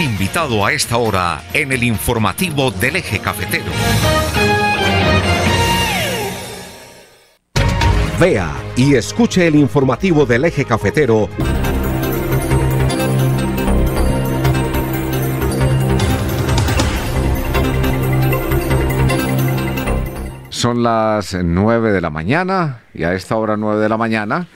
Un invitado a esta hora en el informativo del Eje Cafetero. Vea y escuche el informativo del Eje Cafetero. Son las 9 de la mañana y a esta hora 9 de la mañana,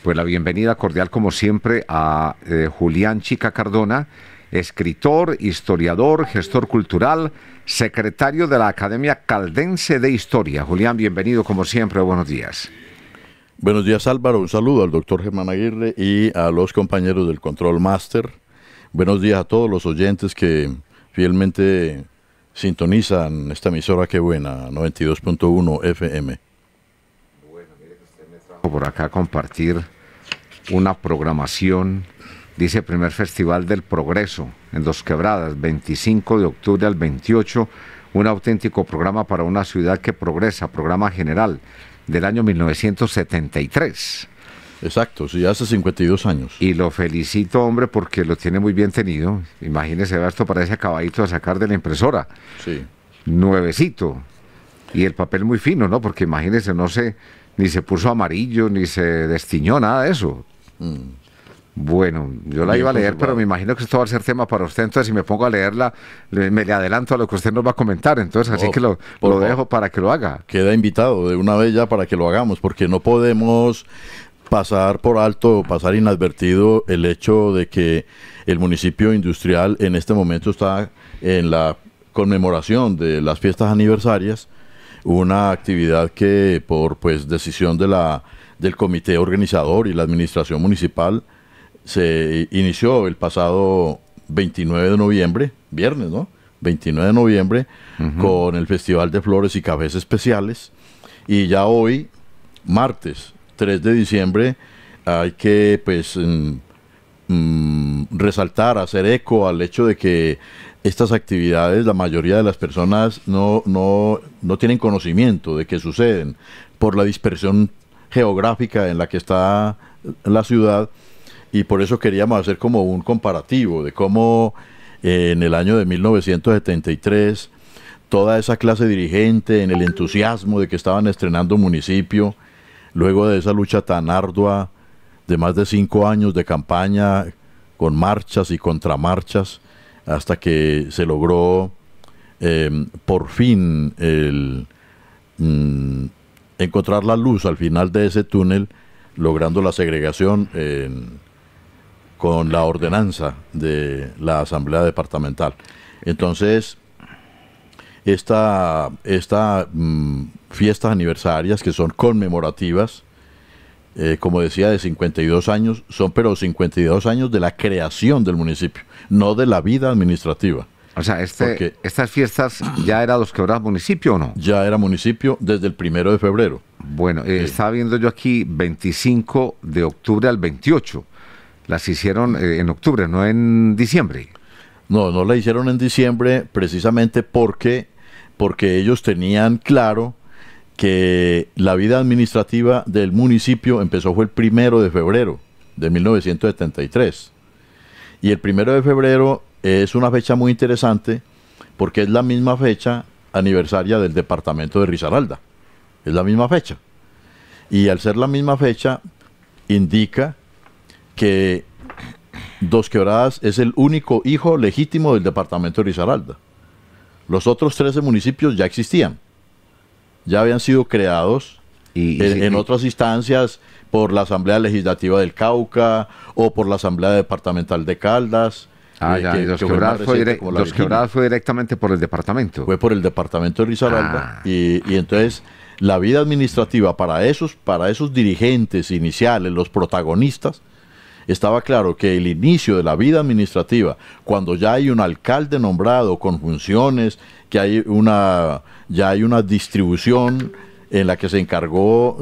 pues la bienvenida cordial como siempre a Julián Chica Cardona, escritor, historiador, gestor cultural, secretario de la Academia Caldense de Historia. Julián, bienvenido como siempre, buenos días. Buenos días, Álvaro, un saludo al doctor Germán Aguirre y a los compañeros del Control Master. Buenos días a todos los oyentes que fielmente sintonizan esta emisora, qué buena, 92.1 FM. Bueno, mire que usted me trajo por acá a compartir una programación, dice Primer Festival del Progreso en Dos Quebradas, 25 de octubre al 28, un auténtico programa para una ciudad que progresa, programa general del año 1973. Exacto, sí, hace 52 años. Y lo felicito, hombre, porque lo tiene muy bien tenido. Imagínese, esto parece acabadito de sacar de la impresora. Sí. Nuevecito. Y el papel muy fino, ¿no? Porque imagínese, ni se puso amarillo, ni se destiñó, nada de eso. Bueno, yo la iba a leer, pero me imagino que esto va a ser tema para usted, entonces si me pongo a leerla, me le adelanto a lo que usted nos va a comentar, entonces así que lo dejo para que lo haga. Queda invitado de una vez ya para que lo hagamos, porque no podemos pasar por alto, pasar inadvertido el hecho de que el municipio industrial en este momento está en la conmemoración de las fiestas aniversarias, una actividad que por decisión del comité organizador y la administración municipal se inició el pasado 29 de noviembre, viernes, ¿no? 29 de noviembre, con el Festival de Flores y Cafés Especiales, y ya hoy, martes 3 de diciembre, hay que resaltar, hacer eco al hecho de que estas actividades, la mayoría de las personas no tienen conocimiento de que suceden por la dispersión geográfica en la que está la ciudad, y por eso queríamos hacer como un comparativo de cómo en el año de 1973 toda esa clase dirigente, en el entusiasmo de que estaban estrenando un municipio, luego de esa lucha tan ardua de más de 5 años de campaña, con marchas y contramarchas, hasta que se logró por fin encontrar la luz al final de ese túnel, logrando la segregación con la ordenanza de la Asamblea Departamental. Entonces, fiestas aniversarias que son conmemorativas, como decía, de 52 años, pero 52 años de la creación del municipio, no de la vida administrativa. O sea, estas fiestas ya era Dos Quebradas municipio, ¿o no? Ya era municipio desde el 1 de febrero. Bueno, estaba viendo yo aquí 25 de octubre al 28. Las hicieron en octubre, no en diciembre. No la hicieron en diciembre precisamente porque ellos tenían claro que la vida administrativa del municipio fue el 1 de febrero de 1973. Y el 1 de febrero es una fecha muy interesante porque es la misma fecha aniversaria del departamento de Risaralda. Es la misma fecha. Y al ser la misma fecha, indica que Dos Quebradas es el único hijo legítimo del departamento de Risaralda. Los otros 13 municipios ya existían, ya habían sido creados en otras instancias por la Asamblea Legislativa del Cauca o por la Asamblea Departamental de Caldas. Dos Quebradas fue directamente por el departamento. Fue por el departamento de Risaralda. Y entonces la vida administrativa para esos dirigentes iniciales, los protagonistas, estaba claro que el inicio de la vida administrativa, cuando ya hay un alcalde nombrado con funciones, que ya hay una distribución en la que se encargó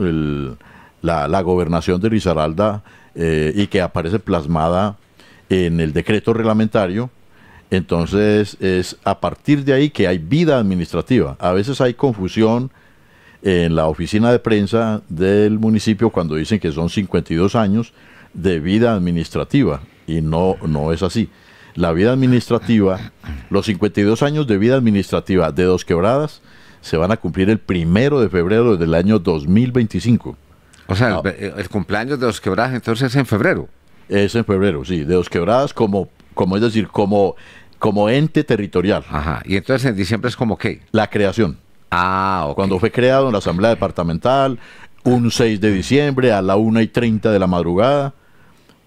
la gobernación de Risaralda y que aparece plasmada en el decreto reglamentario, entonces es a partir de ahí que hay vida administrativa. A veces hay confusión en la oficina de prensa del municipio cuando dicen que son 52 años de vida administrativa, y no es así. la vida administrativa, los 52 años de vida administrativa de Dos Quebradas se van a cumplir el 1 de febrero del año 2025. O sea, el cumpleaños de Dos Quebradas entonces es en febrero. Es en febrero, sí, de Dos Quebradas como es decir, como ente territorial. Ajá. Y entonces en diciembre es como qué. La creación. Ah, ok. Cuando fue creado en la Asamblea Departamental, un 6 de diciembre a la 1:30 de la madrugada,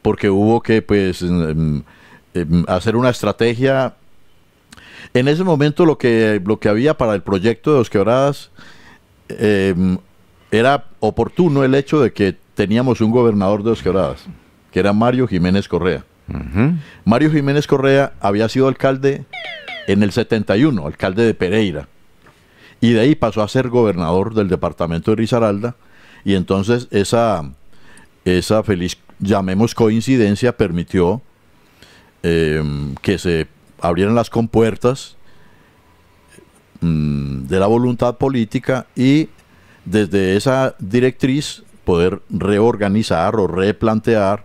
porque hubo que pues hacer una estrategia. En ese momento lo que había para el proyecto de Dos Quebradas era oportuno el hecho de que teníamos un gobernador de Dos Quebradas, que era Mario Jiménez Correa. Mario Jiménez Correa había sido alcalde en el 71, alcalde de Pereira, y de ahí pasó a ser gobernador del departamento de Risaralda, y entonces esa feliz, llamemos coincidencia, permitió que se abrieran las compuertas de la voluntad política y desde esa directriz poder reorganizar o replantear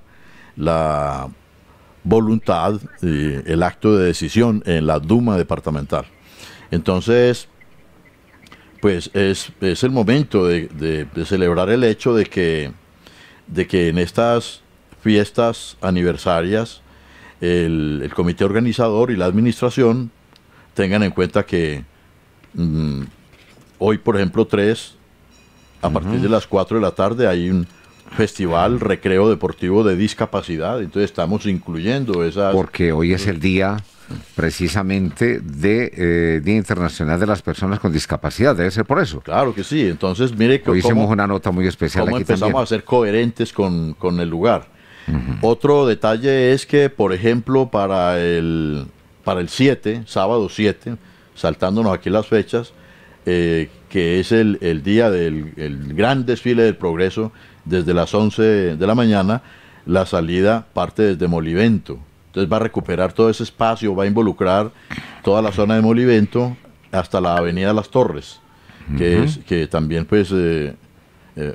la voluntad, el acto de decisión en la Duma departamental. Entonces, pues es el momento de celebrar el hecho de que en estas fiestas aniversarias el comité organizador y la administración tengan en cuenta que hoy, por ejemplo, a partir de las 4 de la tarde hay un festival recreo deportivo de discapacidad, entonces estamos incluyendo esas... Porque hoy es el día precisamente de Día Internacional de las Personas con Discapacidad, debe ser por eso. Claro que sí, entonces mire que hoy hicimos una nota muy especial cómo aquí empezamos también a ser coherentes con el lugar. Otro detalle es que, por ejemplo, para el 7, sábado 7, saltándonos aquí las fechas, que es el día del gran desfile del progreso, desde las 11 de la mañana, la salida parte desde Molivento. Entonces va a recuperar todo ese espacio, va a involucrar toda la zona de Molivento hasta la avenida Las Torres, que también pues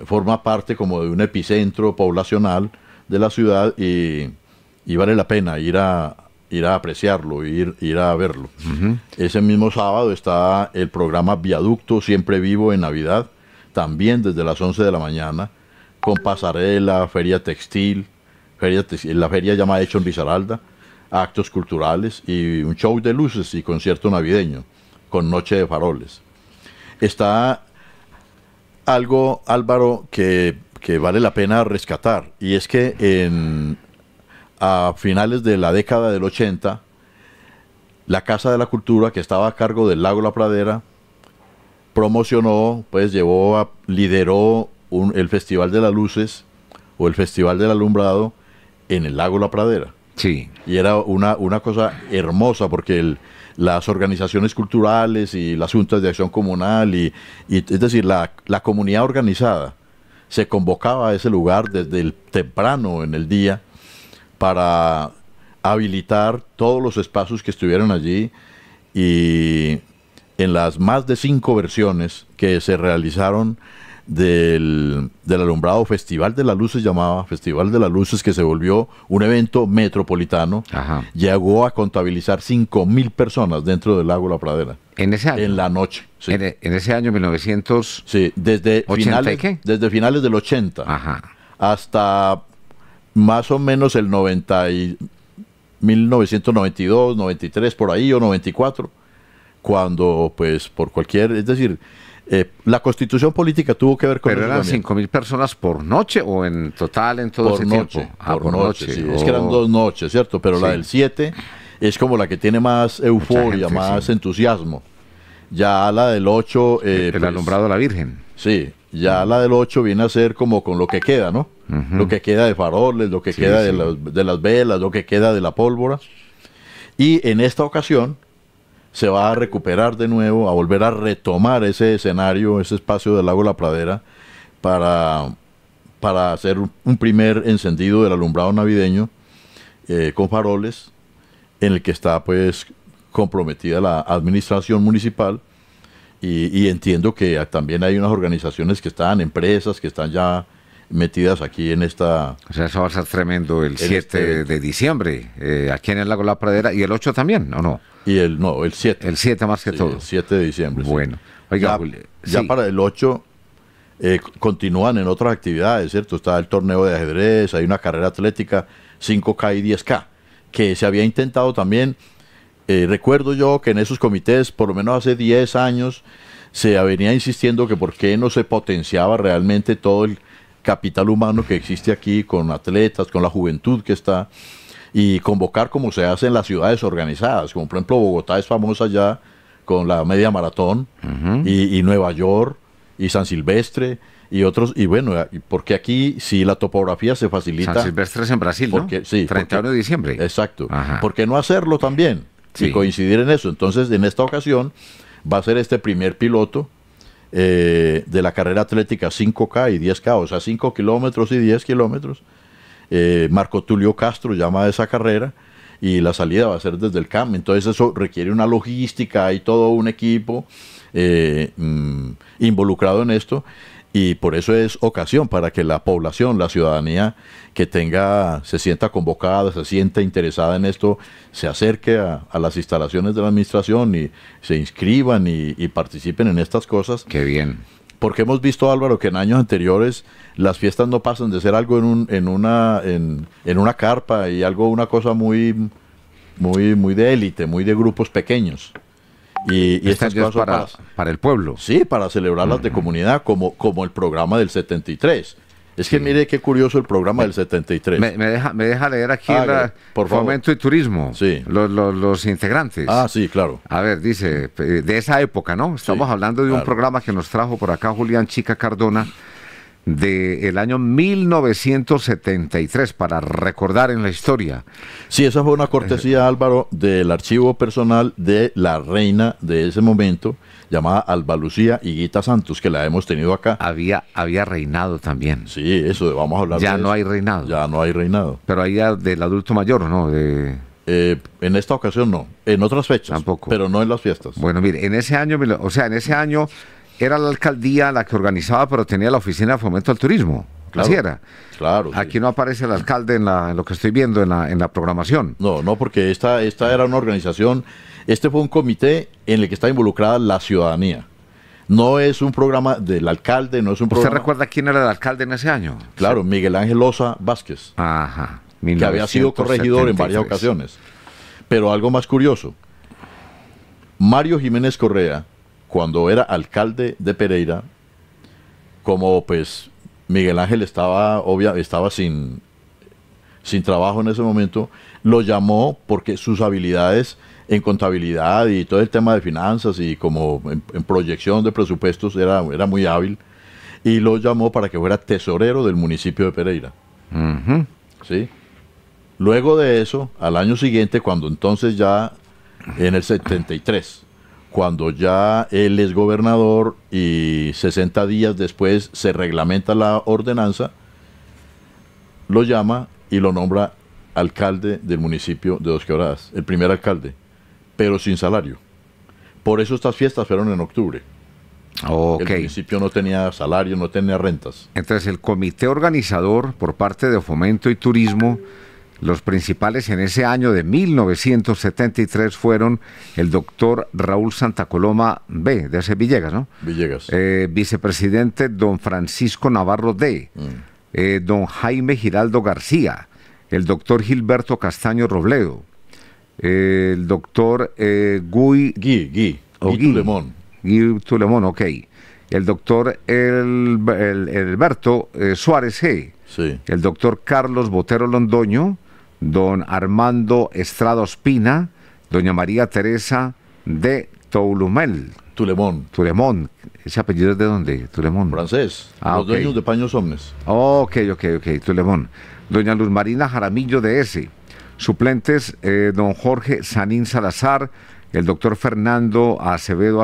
forma parte como de un epicentro poblacional de la ciudad y vale la pena ir a apreciarlo, ir a verlo. Ese mismo sábado está el programa Viaducto Siempre Vivo en Navidad, también desde las 11 de la mañana, con pasarela, feria textil, la feria llamada Hecho en Risaralda, actos culturales y un show de luces y concierto navideño, con noche de faroles. Está algo, Álvaro, que vale la pena rescatar, y es que a finales de la década del 80, la Casa de la Cultura, que estaba a cargo del Lago La Pradera, promocionó, pues lideró el Festival de las Luces o el Festival del Alumbrado en el Lago La Pradera. Sí. Y era una cosa hermosa porque las organizaciones culturales y las juntas de acción comunal y es decir, la comunidad organizada se convocaba a ese lugar desde el temprano en el día para habilitar todos los espacios que estuvieran allí, y en las más de 5 versiones que se realizaron del alumbrado, Festival de las Luces, llamaba Festival de las Luces, que se volvió un evento metropolitano. Ajá. Llegó a contabilizar 5.000 personas dentro del Lago La Pradera. ¿En ese año? En la noche. Sí. En ese año 1900. Sí, desde finales del 80. Ajá. Hasta más o menos el 1992, 93, por ahí, o 94, cuando pues por es decir, la constitución política tuvo que ver con... ¿Pero eran 5.000 personas por noche o en total en todo ese tiempo? Por noche, sí. Es que eran 2 noches, ¿cierto? Pero sí, la del 7 es como la que tiene más euforia, gente, más entusiasmo. Ya la del 8... el alumbrado de la Virgen. Sí, ya la del 8 viene a ser como con lo que queda, ¿no? Lo que queda de faroles, lo que queda de las velas, lo que queda de la pólvora. Y en esta ocasión se va a recuperar de nuevo, a volver a retomar ese escenario, ese espacio del Lago La Pradera, para hacer un primer encendido del alumbrado navideño con faroles, en el que está pues comprometida la administración municipal, y entiendo que también hay unas organizaciones que están, empresas que están ya metidas aquí en esta... O sea, eso va a ser tremendo el 7 de diciembre, aquí en el Lago La Pradera, y el 8 también, ¿o no? Y el 7. El 7 más que Sí, todo. el 7 de diciembre. Bueno, oiga, Ya, Julio, ya sí. para el 8 continúan en otras actividades, ¿cierto? Está el torneo de ajedrez, hay una carrera atlética, 5K y 10K, que se había intentado también. Recuerdo yo que en esos comités, por lo menos hace 10 años, se venía insistiendo que por qué no se potenciaba realmente todo el capital humano que existe aquí con atletas, con la juventud que está, y convocar como se hace en las ciudades organizadas, como por ejemplo Bogotá es famosa ya con la media maratón, y Nueva York, y San Silvestre, y otros, y bueno, porque aquí si la topografía se facilita... San Silvestre es en Brasil, ¿no? Porque, sí, 31 de diciembre. Exacto. Ajá. ¿Por qué no hacerlo también? Sí. Y coincidir en eso. Entonces, en esta ocasión va a ser este primer piloto de la carrera atlética 5K y 10K, o sea, 5 kilómetros y 10 kilómetros. Marco Tulio Castro llama a esa carrera y la salida va a ser desde el CAM. Entonces, eso requiere una logística y todo un equipo involucrado en esto. Y por eso es ocasión para que la población, la ciudadanía que se sienta convocada, se sienta interesada en esto, se acerque a las instalaciones de la administración y se inscriban y participen en estas cosas. Qué bien. Porque hemos visto, Álvaro, que en años anteriores las fiestas no pasan de ser algo en una carpa y una cosa muy de élite, muy de grupos pequeños. Y estas Este año es cosas para el pueblo. Sí, para celebrarlas de comunidad, como el programa del 73. Es que mire qué curioso el programa del 73. Me deja leer aquí por favor. Fomento y Turismo, Sí. los integrantes. Ah, sí, claro. A ver, dice, de esa época, ¿no? Estamos hablando de un claro. programa que nos trajo por acá Julián Chica Cardona del año 1973, para recordar en la historia. Sí, esa fue una cortesía, Álvaro, del archivo personal de la reina de ese momento, llamada Alba Lucía Higuita Santos, que la hemos tenido acá. Había reinado también. Sí, eso, vamos a hablar Ya de no eso. hay reinado. Ya no hay reinado. Pero ahí del adulto mayor, ¿no? En esta ocasión no, en otras fechas. Tampoco. Pero no en las fiestas. Bueno, mire, en ese año era la alcaldía la que organizaba, pero tenía la oficina de fomento al turismo. Claro. Así era. Claro. Sí. Aquí no aparece el alcalde en lo que estoy viendo en la programación. No, porque esta era una organización, este fue un comité en el que está involucrada la ciudadanía. No es un programa del alcalde, no es un ¿Usted programa... recuerda quién era el alcalde en ese año? Claro, Miguel Ángel Osa Vázquez, Ajá. que había sido corregidor en varias 1973. ocasiones. Pero algo más curioso, Mario Jiménez Correa, cuando era alcalde de Pereira, como pues Miguel Ángel estaba sin trabajo en ese momento, lo llamó porque sus habilidades en contabilidad y todo el tema de finanzas y como en proyección de presupuestos era muy hábil, y lo llamó para que fuera tesorero del municipio de Pereira. Ujú. ¿Sí? Luego de eso, al año siguiente, cuando entonces ya en el 73, cuando ya él es gobernador y 60 días después se reglamenta la ordenanza, lo llama y lo nombra alcalde del municipio de Dos Quebradas, el primer alcalde, pero sin salario. Por eso estas fiestas fueron en octubre. Ok. El municipio no tenía salario, no tenía rentas. Entonces, el comité organizador por parte de Fomento y Turismo, los principales en ese año de 1973 fueron el doctor Raúl Santa Coloma B, de ese Villegas, ¿no? Villegas. Vicepresidente don Francisco Navarro D, don Jaime Giraldo García, el doctor Gilberto Castaño Robledo, el doctor Guy Tulemón. Guy Tulemón, ok. El doctor Elberto Suárez G. Sí. El doctor Carlos Botero Londoño, don Armando Estrada Ospina, doña María Teresa de Toulumel. Tulemón. ¿Ese apellido es de dónde? Tulemón. Francés. Ah, Los ok. dueños de Paños Omnes. Ok, Tulemón. Doña Luz Marina Jaramillo de S. Suplentes, don Jorge Sanín Salazar, el doctor Fernando Acevedo,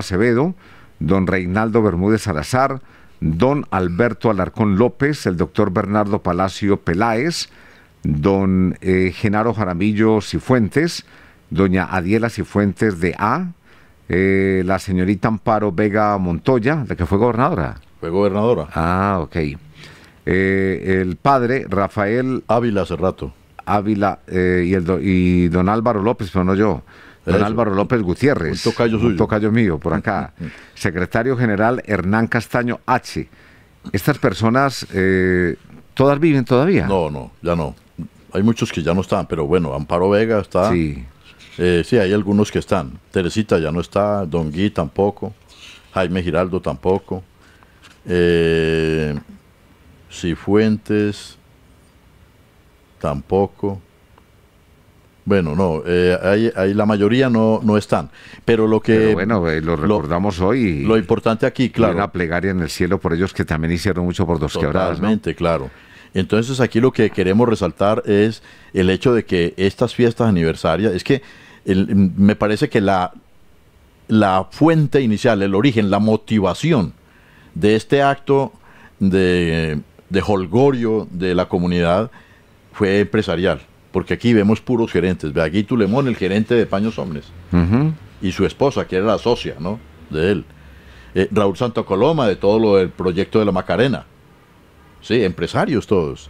don Reinaldo Bermúdez Salazar, don Alberto Alarcón López, el doctor Bernardo Palacio Peláez, don Genaro Jaramillo Cifuentes, doña Adiela Cifuentes de A, la señorita Amparo Vega Montoya, la que fue gobernadora. Fue gobernadora. Ah, ok. El padre, Rafael Ávila hace rato. Ávila, y don Álvaro López, pero no yo. Don Eso. Álvaro López Gutiérrez. Un tocayo suyo. Un tocayo mío, por acá. Secretario General Hernán Castaño H. Estas personas, ¿todas viven todavía? No, ya no. Hay muchos que ya no están, pero bueno, Amparo Vega está. Sí. Sí, hay algunos que están. Teresita ya no está, Don Gui tampoco, Jaime Giraldo tampoco, Cifuentes tampoco. Bueno, no, ahí la mayoría no están. Pero lo que... Pero bueno, lo recordamos hoy. Lo importante aquí, claro. Una plegaria en el cielo por ellos que también hicieron mucho por Dos Quebradas, ¿no? Totalmente, claro. Entonces aquí lo que queremos resaltar es el hecho de que estas fiestas aniversarias, es que me parece que la fuente inicial, el origen, la motivación de este acto de jolgorio de la comunidad fue empresarial, porque aquí vemos puros gerentes. Ve aquí Tulemón, el gerente de Paños Hombres, y su esposa, que era la socia, ¿no?, de él. Raúl Santo Coloma, de todo lo del proyecto de la Macarena. Sí, empresarios todos.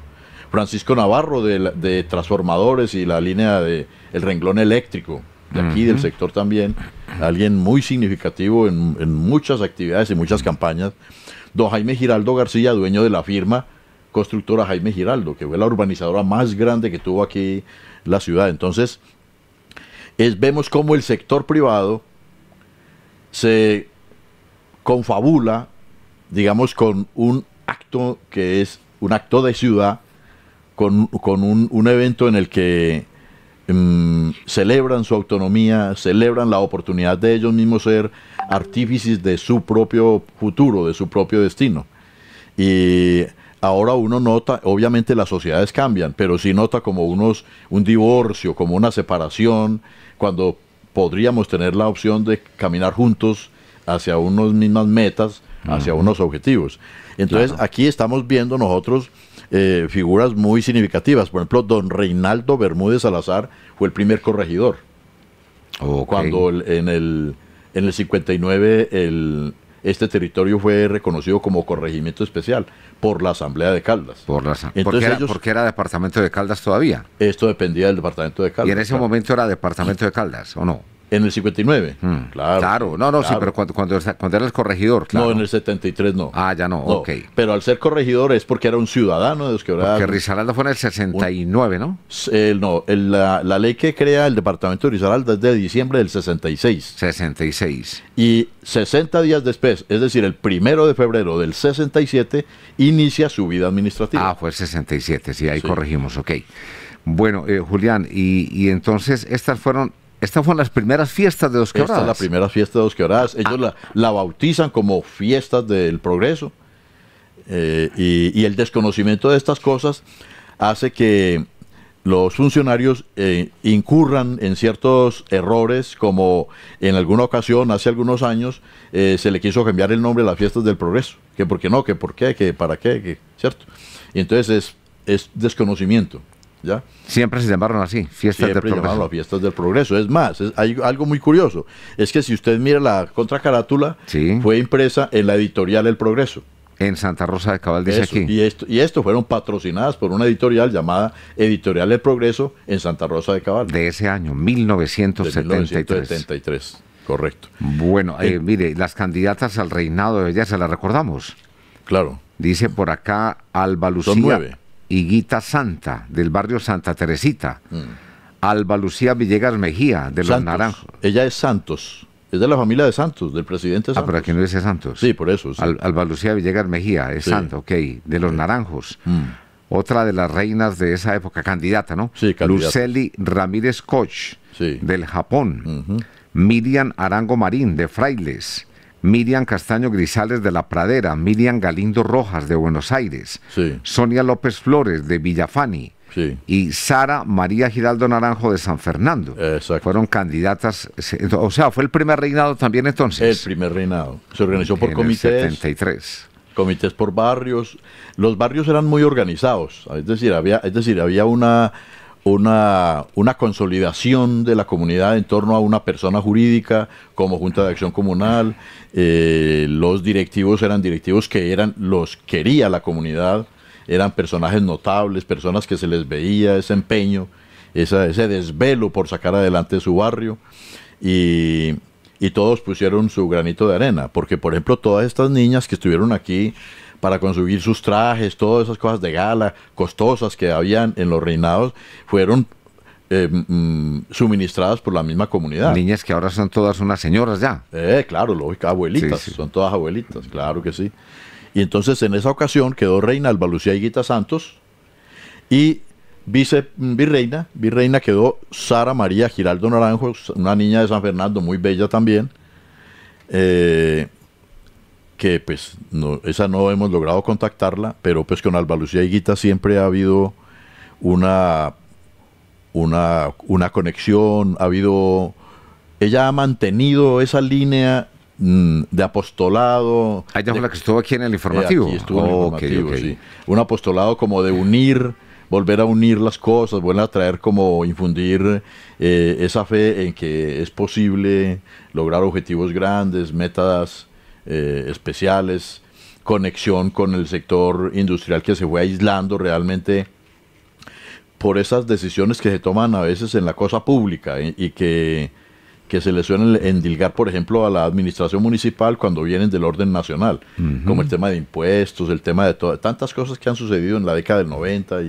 Francisco Navarro de transformadores y la línea de el renglón eléctrico, de aquí del sector también, alguien muy significativo en muchas actividades y muchas campañas. Don Jaime Giraldo García, dueño de la firma constructora Jaime Giraldo, que fue la urbanizadora más grande que tuvo aquí la ciudad. Entonces, vemos cómo el sector privado se confabula, digamos, con un acto que es un acto de ciudad, con un evento en el que celebran su autonomía, celebran la oportunidad de ellos mismos ser artífices de su propio futuro, de su propio destino. Y ahora uno nota, obviamente las sociedades cambian, pero sí nota como un divorcio, como una separación, cuando podríamos tener la opción de caminar juntos hacia unas mismas metas, hacia unos objetivos. Entonces, claro, aquí estamos viendo nosotros figuras muy significativas. Por ejemplo, don Reinaldo Bermúdez Salazar fue el primer corregidor. Okay. Cuando en el 59 este territorio fue reconocido como corregimiento especial por la Asamblea de Caldas. ¿Por qué era departamento de Caldas todavía? Esto dependía del departamento de Caldas. ¿Y en ese momento era departamento de Caldas o no? En el 59, claro. Claro, sí, pero cuando era el corregidor, claro. No, en el 73 no. Ah, ya no, ok. Pero al ser corregidor es porque era un ciudadano de Dos Quebradas. Porque Risaralda fue en el 69, ¿no? La ley que crea el departamento de Risaralda es de diciembre del 66. 66. Y 60 días después, es decir, el 1 de febrero del 67, inicia su vida administrativa. Ah, fue el 67, sí, ahí corregimos, ok. Bueno, Julián, y entonces estas fueron las primeras fiestas de Dos Quebradas. Esta es la primera fiesta de Dos Quebradas. Ellos la bautizan como fiestas del progreso. Y el desconocimiento de estas cosas hace que los funcionarios incurran en ciertos errores, como en alguna ocasión, hace algunos años, se le quiso cambiar el nombre a las fiestas del progreso. Que por qué no, que por qué, que para qué, ¿cierto? Y entonces es desconocimiento. ¿Ya? Siempre se llamaron así, fiestas del progreso. Llamaron las fiestas del progreso. Es más, hay algo muy curioso. Es que si usted mira la contracarátula, fue impresa en la editorial El Progreso. En Santa Rosa de Cabal, dice aquí. Y esto fueron patrocinadas por una editorial llamada Editorial El Progreso en Santa Rosa de Cabal. De ese año, 1973. De 1973, correcto. Bueno, mire, las candidatas al reinado de belleza, ¿las recordamos? Claro. Dice por acá Alba Lucía. Son 9. Higuita Santa, del barrio Santa Teresita. Alba Lucía Villegas Mejía, de Los Naranjos. Ella es Santos, es de la familia de Santos, del presidente Santos. Ah, pero aquí no dice Santos. Sí, por eso. Sí. Alba Lucía Villegas Mejía, es Santo, ok, de Los Naranjos. Otra de las reinas de esa época, candidata, ¿no? Sí, candidata. Luceli Ramírez Koch, del Japón. Miriam Arango Marín, de Frailes. Miriam Castaño Grisales, de La Pradera. Miriam Galindo Rojas, de Buenos Aires. Sonia López Flores, de Villafani. Y Sara María Giraldo Naranjo, de San Fernando. Exacto. Fueron candidatas, o sea, fue el primer reinado también entonces. El primer reinado. Se organizó por comités. En el 73. Comités por barrios. Los barrios eran muy organizados. Es decir, había una consolidación de la comunidad en torno a una persona jurídica como Junta de Acción Comunal. Los directivos eran directivos que los quería la comunidad eran personajes notables, personas que se les veía ese empeño, ese desvelo por sacar adelante su barrio, y todos pusieron su granito de arena, porque por ejemplo todas estas niñas que estuvieron aquí para conseguir sus trajes, todas esas cosas de gala costosas que habían en los reinados, fueron suministradas por la misma comunidad. Niñas que ahora son todas unas señoras ya. Claro, lógico, abuelitas, Sí, sí. son todas abuelitas, claro que sí. Y entonces en esa ocasión quedó reina Alba Lucía Higuita Santos, y virreina quedó Sara María Giraldo Naranjo, una niña de San Fernando muy bella también, que pues esa no hemos logrado contactarla, pero pues con Alba Lucía Higuita siempre ha habido una conexión, ella ha mantenido esa línea de apostolado. Ella fue la que estuvo aquí en el informativo. Aquí estuvo en el informativo, ok. sí. Un apostolado como de unir, volver a unir las cosas, volver a traer, como infundir esa fe en que es posible lograr objetivos grandes, metas especiales, conexión con el sector industrial que se fue aislando realmente por esas decisiones que se toman a veces en la cosa pública, y que se le suelen endilgar, por ejemplo, a la administración municipal cuando vienen del orden nacional, como el tema de impuestos, el tema de tantas cosas que han sucedido en la década del 90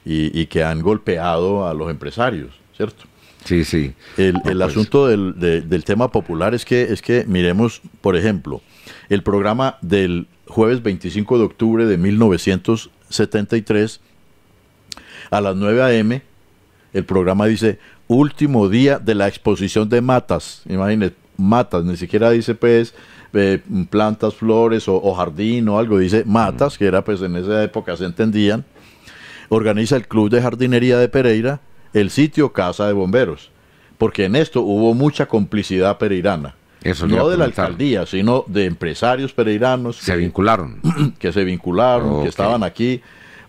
y que han golpeado a los empresarios, ¿cierto? Sí, sí. El asunto del tema popular es que miremos, por ejemplo, el programa del jueves 25 de octubre de 1973, a las 9 a.m., el programa dice: último día de la exposición de matas. Imagínense, matas, ni siquiera dice pues plantas, flores o jardín o algo, dice matas, que era pues en esa época se entendían. Organiza el Club de Jardinería de Pereira, el sitio Casa de Bomberos, porque en esto hubo mucha complicidad pereirana. Eso No de la alcaldía, sino de empresarios pereiranos se vincularon. Que se vincularon, que estaban aquí,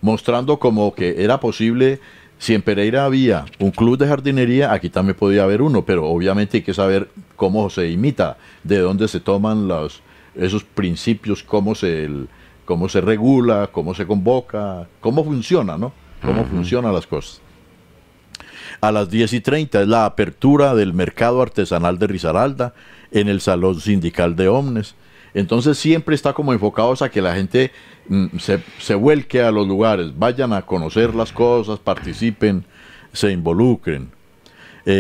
mostrando como que era posible. Si en Pereira había un club de jardinería, aquí también podía haber uno, pero obviamente hay que saber cómo se imita, de dónde se toman esos principios, cómo se regula, cómo se convoca, cómo funciona, ¿no? Cómo funcionan las cosas. A las 10:30 es la apertura del mercado artesanal de Risaralda en el Salón Sindical de Omnes. Entonces siempre está como enfocados a que la gente se vuelque a los lugares, vayan a conocer las cosas, participen, se involucren.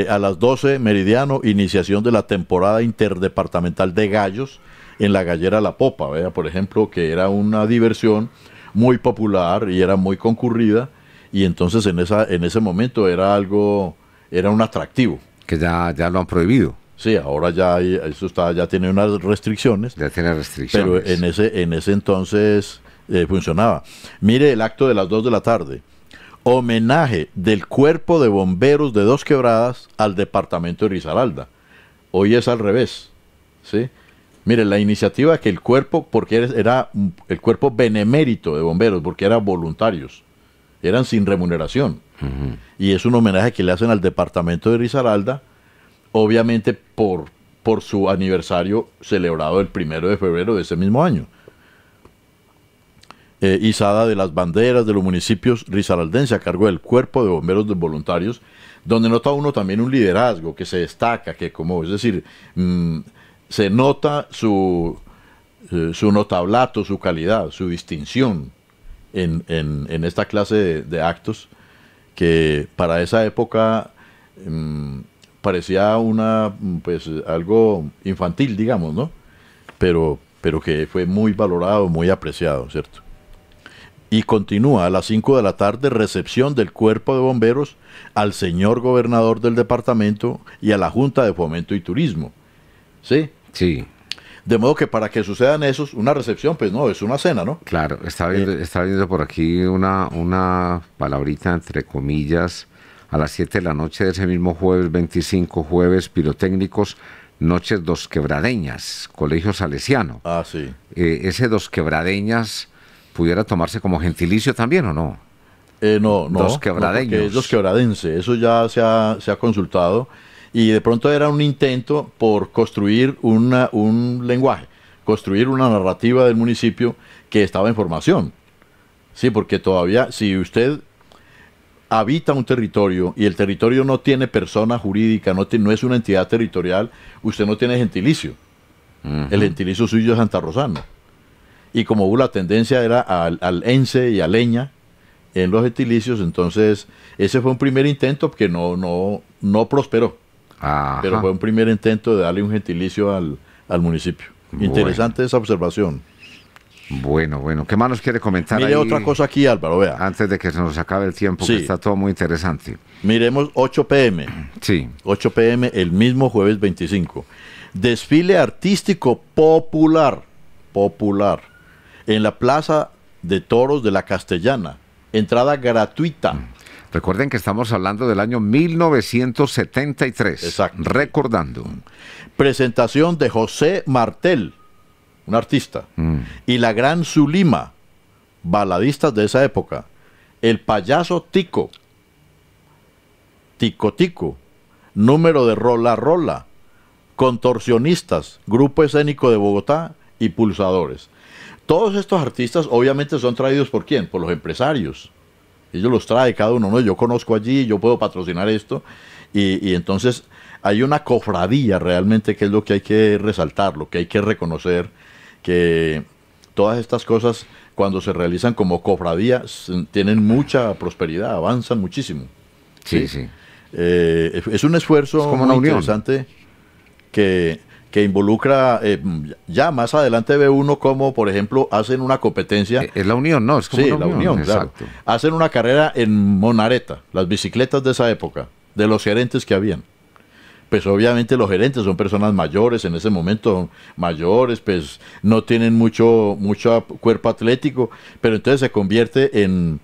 A las 12 meridiano, iniciación de la temporada interdepartamental de gallos en la Gallera La Popa, ¿vea? Por ejemplo, que era una diversión muy popular y era muy concurrida, y entonces en ese momento era un atractivo. Que ya lo han prohibido. Sí, ahora ya tiene unas restricciones. Ya tiene restricciones. Pero en ese entonces funcionaba. Mire el acto de las 2 de la tarde. Homenaje del Cuerpo de Bomberos de Dos Quebradas al departamento de Risaralda. Hoy es al revés, ¿sí? Mire, la iniciativa que el cuerpo, porque era el cuerpo benemérito de bomberos, porque eran voluntarios, eran sin remuneración. Y es un homenaje que le hacen al departamento de Risaralda, obviamente por su aniversario celebrado el 1 de febrero de ese mismo año. Izada de las banderas de los municipios risaraldenses a cargo del Cuerpo de Bomberos de Voluntarios, donde nota uno también un liderazgo que se destaca, es decir, se nota su notablato, su calidad, su distinción en esta clase de actos, que para esa época parecía algo infantil, digamos, ¿no? Pero que fue muy valorado, muy apreciado, ¿cierto? Y continúa a las 5 de la tarde, recepción del Cuerpo de Bomberos al señor gobernador del departamento y a la Junta de Fomento y Turismo. ¿Sí? Sí. De modo que para que sucedan esos, una recepción, pues no, es una cena, ¿no? Claro, estaba viendo por aquí una palabrita entre comillas. A las 7 de la noche de ese mismo jueves 25, jueves pirotécnicos, noches Dos Quebradeñas, Colegio Salesiano. Ah, sí. Ese Dos Quebradeñas pudiera tomarse como gentilicio también, ¿o no? No, Dos Quebradeños. No, es Dos Quebradense, eso ya se ha consultado, y de pronto era un intento por construir un lenguaje, construir una narrativa del municipio que estaba en formación, Sí, porque todavía, si usted habita un territorio y el territorio no tiene persona jurídica, no es una entidad territorial, usted no tiene gentilicio. El gentilicio suyo es santarrosano. Y como hubo la tendencia era al ense y a leña en los gentilicios, entonces ese fue un primer intento que no prosperó. Ajá. Pero fue un primer intento de darle un gentilicio al municipio. Interesante esa observación. Bueno, ¿qué más nos quiere comentar? Mire ahí, otra cosa aquí, Álvaro, vea. antes de que se nos acabe el tiempo, Sí. que está todo muy interesante. Miremos 8 p.m. Sí. 8 p.m. el mismo jueves 25. Desfile artístico popular en la Plaza de Toros de la Castellana. Entrada gratuita. Recuerden que estamos hablando del año 1973. Exacto. Recordando. Presentación de José Martel, un artista, y la Gran Zulima, baladistas de esa época. El payaso Tico, Tico, número de Rola, contorsionistas, grupo escénico de Bogotá y pulsadores. Todos estos artistas obviamente son traídos ¿por quién? Por los empresarios. Ellos los trae cada uno, ¿no? Yo conozco allí, yo puedo patrocinar esto. Y entonces hay una cofradía realmente que es lo que hay que resaltar, lo que hay que reconocer, que todas estas cosas cuando se realizan como cofradía tienen mucha prosperidad, avanzan muchísimo. Sí. Es un esfuerzo Es como muy una unión. interesante que involucra, ya más adelante ve uno como, por ejemplo, hacen una competencia. Es la unión, ¿no? Es como Sí, una la unión, claro. Exacto. Hacen una carrera en Monareta, las bicicletas de esa época, de los gerentes que habían. Pues obviamente los gerentes son personas mayores en ese momento, mayores, pues no tienen mucho cuerpo atlético, pero entonces se convierte en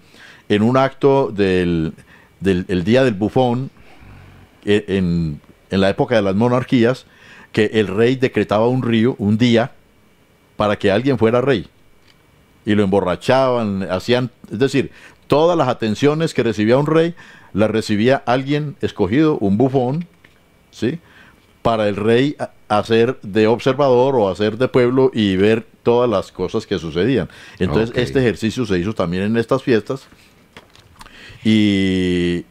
un acto del Día del Bufón, en la época de las monarquías, que el rey decretaba un día, para que alguien fuera rey. Y lo emborrachaban, es decir, todas las atenciones que recibía un rey, las recibía alguien escogido, un bufón, ¿sí? Para el rey hacer de observador o hacer de pueblo y ver todas las cosas que sucedían. Entonces, Ok. este ejercicio se hizo también en estas fiestas. Y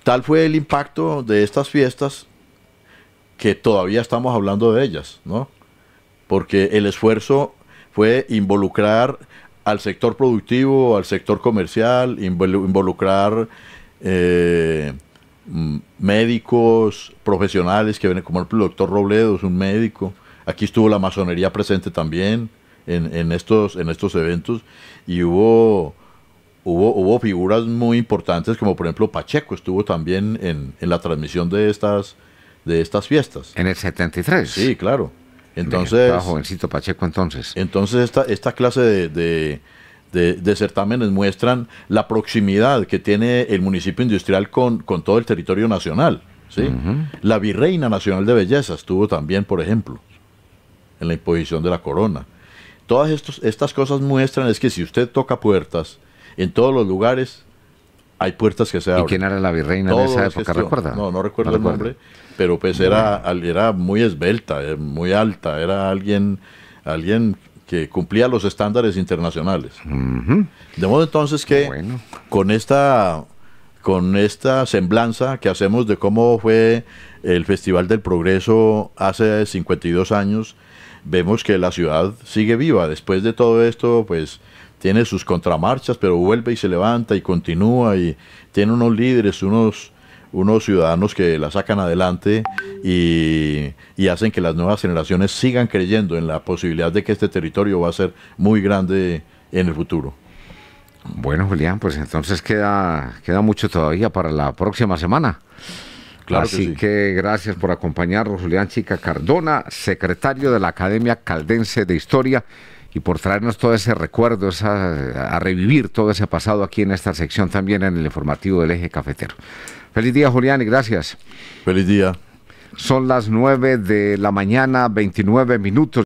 tal fue el impacto de estas fiestas que todavía estamos hablando de ellas, ¿no? Porque el esfuerzo fue involucrar al sector productivo, al sector comercial, involucrar médicos, profesionales que ven, como el doctor Robledo es un médico. Aquí estuvo la masonería presente también en estos eventos, y hubo figuras muy importantes, como por ejemplo Pacheco estuvo también en la transmisión de estas fiestas. En el 73. Sí, claro. Entonces, Estaba jovencito Pacheco entonces. esta clase de certámenes muestran la proximidad que tiene el municipio industrial con todo el territorio nacional, ¿sí? La Virreina Nacional de Belleza estuvo también, por ejemplo, en la imposición de la corona. Todas estas cosas muestran es que si usted toca puertas, en todos los lugares hay puertas que se abren. ¿Y quién era la virreina de esa época? ¿Recuerda? No recuerdo el nombre, pero pues era muy esbelta, muy alta, era alguien que cumplía los estándares internacionales. De modo entonces que Bueno. con esta semblanza que hacemos de cómo fue el Festival del Progreso hace 52 años, vemos que la ciudad sigue viva. Después de todo esto, pues tiene sus contramarchas, pero vuelve y se levanta y continúa, y tiene unos líderes, unos ciudadanos que la sacan adelante y hacen que las nuevas generaciones sigan creyendo en la posibilidad de que este territorio va a ser muy grande en el futuro. Bueno, Julián, pues entonces queda mucho todavía para la próxima semana. Claro Así que sí. que gracias por acompañarnos, Julián Chica Cardona, secretario de la Academia Caldense de Historia, y por traernos todo ese recuerdo, a revivir todo ese pasado aquí en esta sección también en el informativo del Eje Cafetero. Feliz día, Julián, y gracias. Feliz día. Son las 9 de la mañana, 29 minutos.